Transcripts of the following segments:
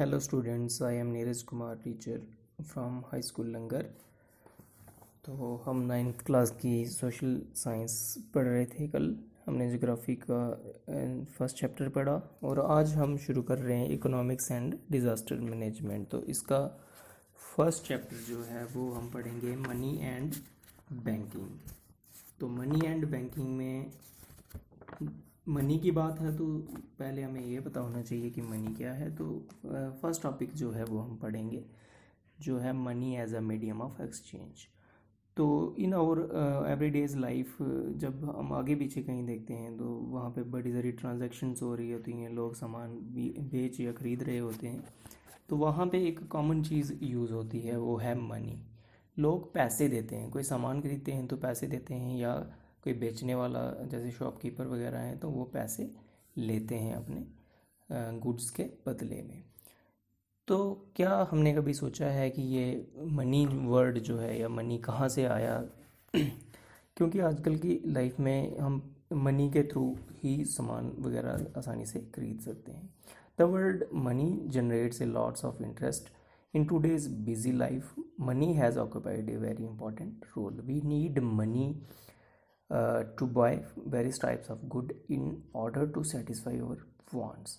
Hello students, I am Neeraj Kumar, teacher from High School लंगर। तो हम 9th class की social science पढ़ रहे थे। कल हमने ज्योग्राफी का फर्स्ट चैप्टर पढ़ा और आज हम शुरू कर रहे हैं इकोनॉमिक्स एंड डिज़ास्टर मैनेजमेंट। तो इसका फर्स्ट चैप्टर जो है वो हम पढ़ेंगे मनी एंड बैंकिंग। तो मनी एंड बैंकिंग में मनी की बात है तो पहले हमें ये पता होना चाहिए कि मनी क्या है। तो फर्स्ट टॉपिक जो है वो हम पढ़ेंगे जो है money as a medium of exchange. तो इन आवर एवरीडेज लाइफ जब हम आगे पीछे कहीं देखते हैं तो वहाँ पे बड़ी सारी ट्रांजैक्शंस हो रही होती हैं, लोग सामान बेच या ख़रीद रहे होते हैं। तो वहाँ पे एक कॉमन चीज़ यूज़ होती है, वो है मनी। लोग पैसे देते हैं, कोई सामान खरीदते हैं तो पैसे देते हैं, या कोई बेचने वाला जैसे शॉपकीपर वगैरह हैं तो वो पैसे लेते हैं अपने गुड्स के बदले में। तो क्या हमने कभी सोचा है कि ये मनी वर्ड जो है या मनी कहाँ से आया? क्योंकि आजकल की लाइफ में हम मनी के थ्रू ही सामान वगैरह आसानी से खरीद सकते हैं। The word money generates A lots of interest in today's busy life. Money has occupied a very important role. We need money to buy various types of good in order to satisfy our wants.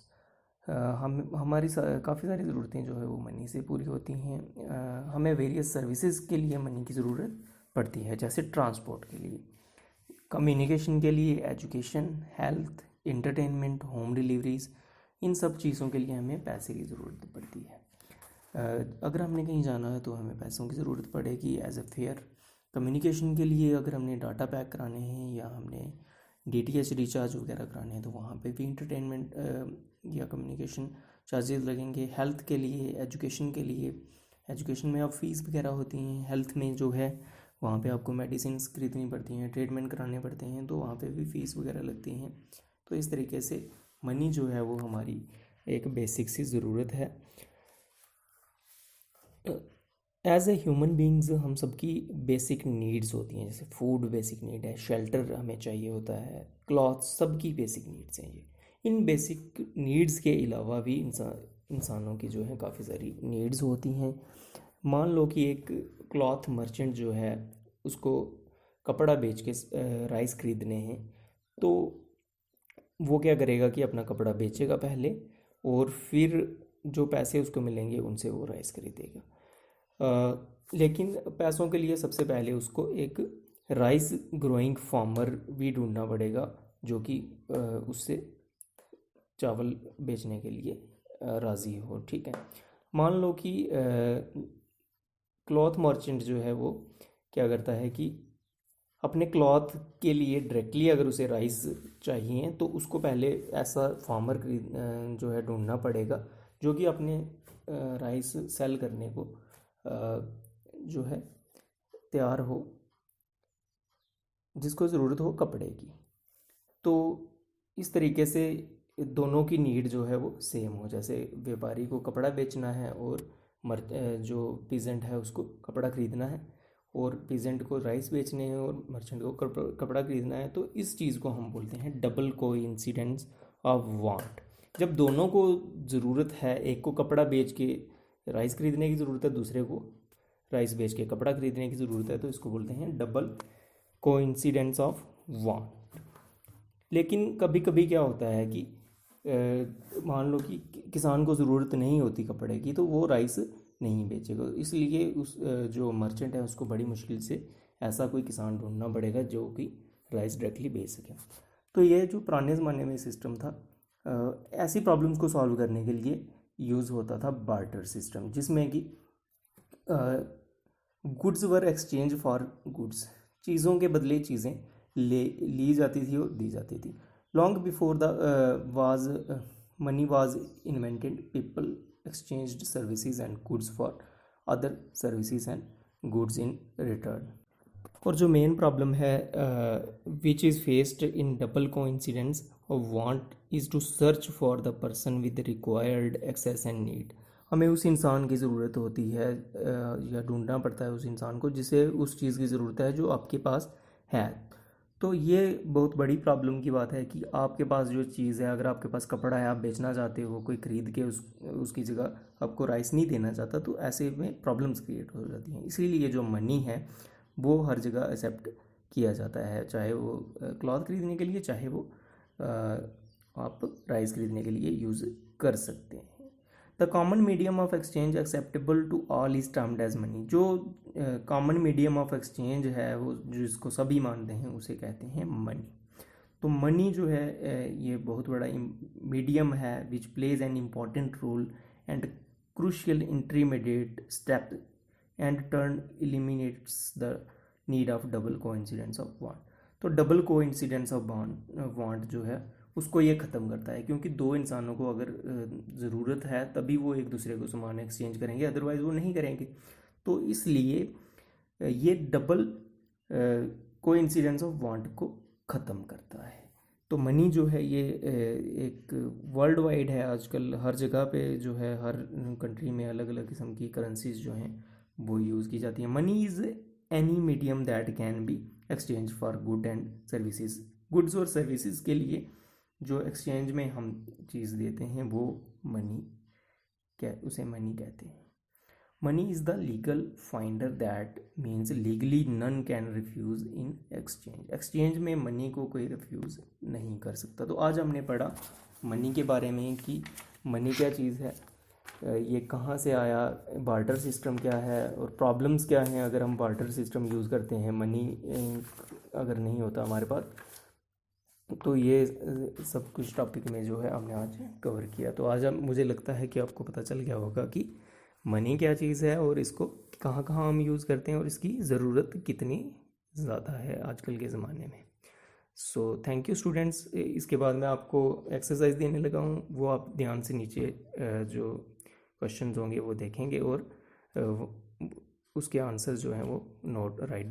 हमारी काफ़ी सारी ज़रूरतें जो है वो money से पूरी होती हैं। हमें वेरियस सर्विसेज के लिए मनी की ज़रूरत पड़ती है, जैसे ट्रांसपोर्ट के लिए, कम्युनिकेशन के लिए, education, health, entertainment, home deliveries, इन सब चीज़ों के लिए हमें पैसे की ज़रूरत पड़ती है। अगर हमने कहीं जाना है तो हमें पैसों की ज़रूरत पड़ेगी एज ए फेयर। कम्युनिकेशन के लिए अगर हमने डाटा पैक कराने हैं या हमने DTH रिचार्ज वगैरह कराने हैं तो वहाँ पे भी इंटरटेनमेंट या कम्युनिकेशन चार्जेस लगेंगे। हेल्थ के लिए, एजुकेशन के लिए, एजुकेशन में अब फीस वगैरह होती हैं। हेल्थ में जो है वहाँ पे आपको मेडिसिन खरीदनी पड़ती हैं, ट्रीटमेंट कराने पड़ते हैं, तो वहाँ पे भी फ़ीस वगैरह लगती हैं। तो इस तरीके से मनी जो है वो हमारी एक बेसिक सी ज़रूरत है। एज ए ह्यूमन बींग्स हम सबकी बेसिक नीड्स होती हैं, जैसे फूड बेसिक नीड है, शेल्टर हमें चाहिए होता है, क्लॉथ, सबकी बेसिक नीड्स हैं ये। इन बेसिक नीड्स के अलावा भी इंसानों की जो है काफ़ी सारी नीड्स होती हैं। मान लो कि एक क्लॉथ मर्चेंट जो है उसको कपड़ा बेच के राइस खरीदने हैं, तो वो क्या करेगा कि अपना कपड़ा बेचेगा पहले और फिर जो पैसे उसको मिलेंगे उनसे वो राइस खरीदेगा। लेकिन पैसों के लिए सबसे पहले उसको एक राइस ग्रोइंग फार्मर भी ढूंढना पड़ेगा जो कि उससे चावल बेचने के लिए राज़ी हो। ठीक है, मान लो कि क्लॉथ मर्चेंट जो है वो क्या करता है कि अपने क्लॉथ के लिए डायरेक्टली अगर उसे राइस चाहिए तो उसको पहले ऐसा फार्मर जो है ढूंढना पड़ेगा जो कि अपने राइस सेल करने को जो है तैयार हो, जिसको ज़रूरत हो कपड़े की। तो इस तरीके से दोनों की नीड जो है वो सेम हो, जैसे व्यापारी को कपड़ा बेचना है और जो पीजेंट है उसको कपड़ा ख़रीदना है, और पीजेंट को राइस बेचने हैं और मर्चेंट को कपड़ा ख़रीदना है। तो इस चीज़ को हम बोलते हैं डबल कोइंसिडेंस ऑफ वांट। जब दोनों को ज़रूरत है, एक को कपड़ा बेच के राइस खरीदने की ज़रूरत है, दूसरे को राइस बेच के कपड़ा खरीदने की ज़रूरत है, तो इसको बोलते हैं डबल कोइंसिडेंस ऑफ वांट। लेकिन कभी कभी क्या होता है कि मान लो कि किसान को ज़रूरत नहीं होती कपड़े की तो वो राइस नहीं बेचेगा, इसलिए उस जो मर्चेंट है उसको बड़ी मुश्किल से ऐसा कोई किसान ढूंढना पड़ेगा जो कि राइस डायरेक्टली बेच सके। तो ये जो पुराने ज़माने में सिस्टम था, ऐसी प्रॉब्लम्स को सॉल्व करने के लिए यूज़ होता था बार्टर सिस्टम, जिसमें कि goods were exchange for goods, चीज़ों के बदले चीज़ें ली जाती थी और दी जाती थी। Long before the money was invented, people exchanged services and goods for other services and goods in return। और जो मेन प्रॉब्लम है which is faced in double coincidence of want is to search for the person with required excess and need. हमें उस इंसान की ज़रूरत होती है या ढूंढना पड़ता है उस इंसान को जिसे उस चीज़ की ज़रूरत है जो आपके पास है। तो ये बहुत बड़ी प्रॉब्लम की बात है कि आपके पास जो चीज़ है, अगर आपके पास कपड़ा है, आप बेचना चाहते हो, कोई ख़रीद के उसकी जगह आपको राइस नहीं देना चाहता, तो ऐसे में प्रॉब्लम्स क्रिएट हो जाती हैं। इसीलिए जो मनी है वो हर जगह एक्सेप्ट किया जाता है, चाहे वो क्लॉथ खरीदने के लिए, चाहे वो आप राइस खरीदने के लिए यूज़ कर सकते हैं। The common medium of exchange acceptable to all is termed as money. जो कॉमन मीडियम ऑफ एक्सचेंज है वो जिसको सभी मानते हैं उसे कहते हैं मनी। तो मनी जो है ये बहुत बड़ा मीडियम है which plays an important role and crucial intermediate step and turn eliminates the need of double coincidence of want. तो डबल कोइंसिडेंस ऑफ वांट जो है उसको ये ख़त्म करता है, क्योंकि दो इंसानों को अगर ज़रूरत है तभी वो एक दूसरे को सामान एक्सचेंज करेंगे, अदरवाइज़ वो नहीं करेंगे। तो इसलिए ये डबल कोइंसिडेंस ऑफ वांट को ख़त्म करता है। तो मनी जो है ये एक वर्ल्ड वाइड है, आजकल हर जगह पे जो है, हर कंट्री में अलग अलग किस्म की करेंसीज जो हैं वो यूज़ की जाती हैं। Money is any medium that can be exchange for good and services. Goods और सर्विसेज के लिए जो एक्सचेंज में हम चीज़ देते हैं वो उसे मनी कहते हैं। Money is the legal finder that means legally none can refuse in exchange. Exchange में मनी को कोई रिफ्यूज़ नहीं कर सकता। तो आज हमने पढ़ा मनी के बारे में कि मनी क्या चीज़ है, ये कहाँ से आया, बार्टर सिस्टम क्या है और प्रॉब्लम्स क्या हैं अगर हम बार्टर सिस्टम यूज़ करते हैं, मनी अगर नहीं होता हमारे पास। तो ये सब कुछ टॉपिक में जो है हमने आज कवर किया। तो आज मुझे लगता है कि आपको पता चल गया होगा कि मनी क्या चीज़ है और इसको कहाँ कहाँ हम यूज़ करते हैं और इसकी ज़रूरत कितनी ज़्यादा है आजकल के ज़माने में। So thank you students. इसके बाद मैं आपको एक्सरसाइज देने लगा हूँ, वो आप ध्यान से नीचे जो क्वेश्चंस होंगे वो देखेंगे और उसके आंसर जो हैं वो नोट राइट